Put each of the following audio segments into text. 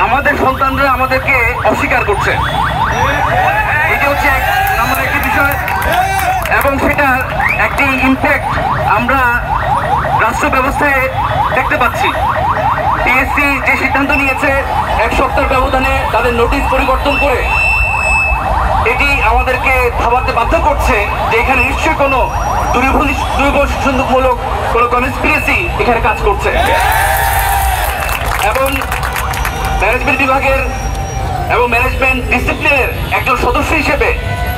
আমাদের সন্তানরা আমাদেরকে অস্বীকার করছে, এটি হচ্ছে আমাদের একটি বিষয় এবং সেটার একটি ইমপ্যাক্ট আমরা রাষ্ট্র ব্যবস্থায় দেখতে পাচ্ছি। টিএসসি যে সিদ্ধান্ত নিয়েছে 1 সপ্তাহের ব্যবধানে তাদের নোটিশ পরিবর্তন করে, এটি আমাদেরকে ভাবাতে বাধ্য করছে যে এখানে নিশ্চয়ই কোনো দুর্বলমূলক কোনো কনস্পিরেসি এখানে কাজ করছে। এবং ম্যানেজমেন্ট বিভাগের এবং ম্যানেজমেন্ট ডিসিপ্লিনের একজন সদস্য হিসেবে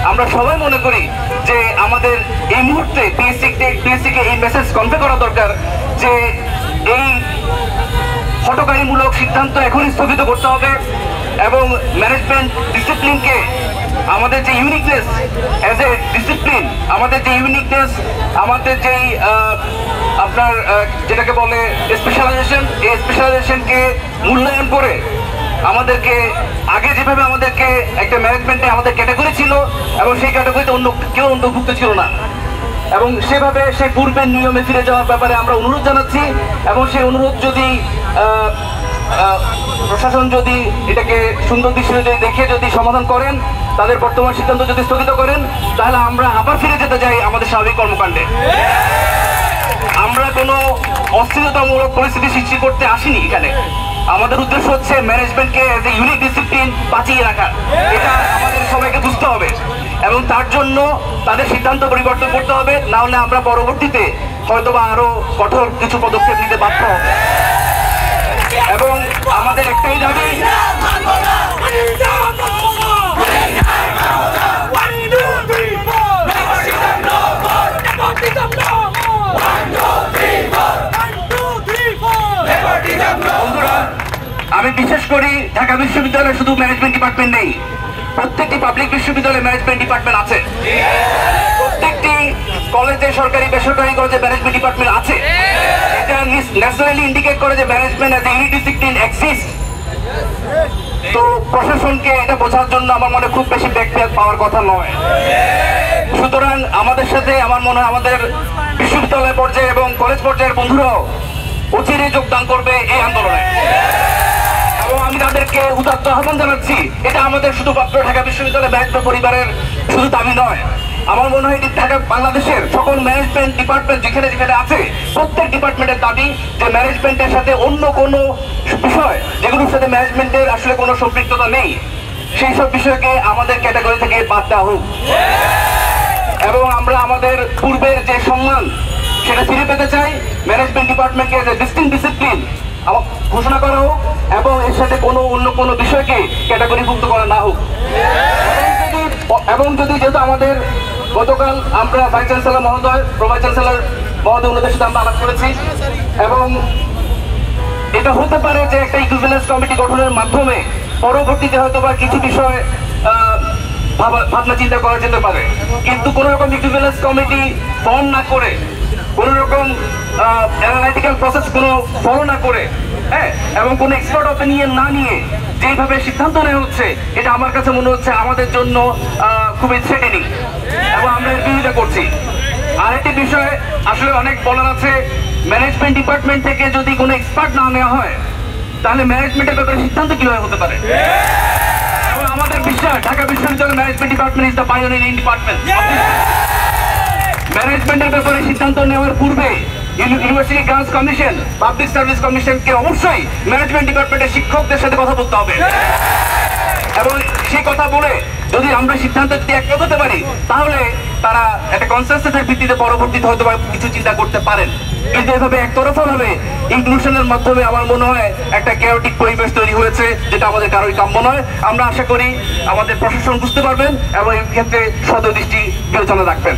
আমরা সবাই মনে করি যে আমাদের এই মুহূর্তে পিএসসিকে এই মেসেজ কনভে করা দরকার যে এই হঠকারীমূলক সিদ্ধান্ত এখনই স্থগিত করতে হবে এবং ম্যানেজমেন্ট ডিসিপ্লিনকে আমাদের যে ইউনিকনেস অ্যাজ এ ডিসিপ্লিন, আমাদের যে ইউনিকনেস, আমাদের যেই আপনার যেটাকে বলে স্পেশালাইজেশন, এই স্পেশালাইজেশনকে মূল্যায়ন করে আমাদেরকে আগে যেভাবে আমাদেরকে একটা ম্যানেজমেন্টে আমাদের ক্যাটাগরি ছিল এবং সেই ক্যাটাগরিতে অন্য কেউ অন্তর্ভুক্ত ছিল না, এবং সেভাবে সেই পূর্বের নিয়মে ফিরে যাওয়ার ব্যাপারে আমরা অনুরোধ জানাচ্ছি। এবং সেই অনুরোধ যদি প্রশাসন যদি এটাকে সুন্দর দৃষ্টিতে যদি দেখে যদি সমাধান করেন, তাদের বর্তমান সিদ্ধান্ত যদি স্থগিত করেন, তাহলে আমরা আবার ফিরে যেতে চাই আমাদের স্বাভাবিক কর্মকাণ্ডে। আমরা কোনো অস্থিরতামূলক পরিস্থিতি সৃষ্টি করতে আসিনি এখানে। আমাদের উদ্দেশ্য হচ্ছে ম্যানেজমেন্টকে এজ এ ইউনিক ডিসিপ্লিন বাঁচিয়ে রাখা, এটা আমাদের সবাইকে বুঝতে হবে এবং তার জন্য তাদের সিদ্ধান্ত পরিবর্তন করতে হবে, না হলে আমরা পরবর্তীতে হয়তোবা আরো কঠোর কিছু পদক্ষেপ নিতে বাধ্য হব। এবং আমাদের একটাই দাবি, আমি বিশেষ করি ঢাকা বিশ্ববিদ্যালয়ে শুধু ম্যানেজমেন্ট ডিপার্টমেন্ট নেই, প্রত্যেকটি পাবলিক বিশ্ববিদ্যালয়ে ম্যানেজমেন্ট ডিপার্টমেন্ট আছে, প্রত্যেকটি কলেজে সরকারি বেসরকারি কলেজে ম্যানেজমেন্ট ডিপার্টমেন্ট আছে। এটা ন্যাশনালি ইন্ডিকেট করে যে management as a unique discipline exist. তো প্রশাসনকে এটা বোঝার জন্য আমার মনে খুব বেশি ব্যাকপ্যাক পাওয়ার কথা নয়। সুতরাং আমাদের সাথে আমার মনে হয় আমাদের বিশ্ববিদ্যালয় পর্যায়ে এবং কলেজ পর্যায়ের বন্ধুরাও অচিরেই যোগদান করবে এই আন্দোলনে এবং আমি তাদেরকে উদাত্ত আহ্বান জানাচ্ছি। এটা আমাদের শুধুমাত্র ঢাকা বিশ্ববিদ্যালয় ম্যানেজমেন্ট পরিবারের শুধু দাবি নয়, আমার মনে হয় ঢাকা বাংলাদেশের সকল ম্যানেজমেন্ট ডিপার্টমেন্ট যেখানে যেখানে আছে প্রত্যেক ডিপার্টমেন্টের দাবি যে ম্যানেজমেন্টের সাথে অন্য কোনো বিষয় যেগুলোর সাথে ম্যানেজমেন্টের আসলে কোনো সম্পৃক্ততা নেই, সেই সব বিষয়কে আমাদের ক্যাটাগরি থেকে বাদ দেওয়া হোক এবং আমরা আমাদের পূর্বের যে সম্মান সেটা ফিরে পেতে চাই। ম্যানেজমেন্ট ডিপার্টমেন্টকে যে ডিস্টিংক্ট ডিসিপ্লিন ঘোষণা করা হোক এবং এর সাথে কোনো অন্য কোনো বিষয়কে ক্যাটাগরিভুক্ত করা না হোক। এবং যদি যেহেতু আমাদের গতকাল আমরা ভাইস চ্যান্সেলর মহোদয়, প্রো ভাইস চ্যান্সেলর মহোদয় ওনাদের সাথে আমরা আলাপ করেছি এবং এটা হতে পারে যে একটা ইকুইভ্যালেন্স কমিটি গঠনের মাধ্যমে পরবর্তীতে হয়তো বা কিছু বিষয় ভাবনা চিন্তা করা যেতে পারে, কিন্তু কোন রকম ইকুইভ্যালেন্স কমিটি ফর্ম না করে, কোন রকম অ্যানালাইটিক্যাল প্রসেস কোনো ফলো না করে, হ্যাঁ, এবং কোনো এক্সপার্ট অপিনিয়ন না নিয়ে যেভাবে সিদ্ধান্ত নেওয়া হচ্ছে, এটা আমার কাছে মনে হচ্ছে আমাদের জন্য খুবই থ্রেটেনিং এবং আমরা এর বিরোধিতা করছি। আরেকটি বিষয় আসলে অনেক বলার আছে, ম্যানেজমেন্ট ডিপার্টমেন্ট থেকে যদি কোনো এক্সপার্ট না নেওয়া হয় তাহলে ম্যানেজমেন্টের ব্যাপারে সিদ্ধান্ত কিভাবে হতে পারে? এবং আমাদের বিশ্বাস ঢাকা বিশ্ববিদ্যালয় management department is the pioneering department. ম্যানেজমেন্টের ব্যাপারে সিদ্ধান্ত নেওয়ার পূর্বে university grants commission, public service কমিশনকে অবশ্যই ম্যানেজমেন্ট ডিপার্টমেন্টের শিক্ষকদের সাথে কথা বলতে হবে এবং সেই কথা বলে যদি আমরা সিদ্ধান্ত দিতে একমত হতে পারি তাহলে তারা একটা কনসেনসাসের ভিত্তিতে পরবর্তীতে হয়তো কিছু চিন্তা করতে পারেন। কিন্তু এভাবে একতরফাভাবে ইনক্লুশনের মাধ্যমে আমার মনে হয় একটা ক্যাওটিক পরিবেশ তৈরি হয়েছে, যেটা আমাদের কারোই কাম্য নয়। আমরা আশা করি আমাদের প্রশাসন বুঝতে পারবেন এবং এই ক্ষেত্রে সদয় দৃষ্টি বিবেচনা রাখবেন।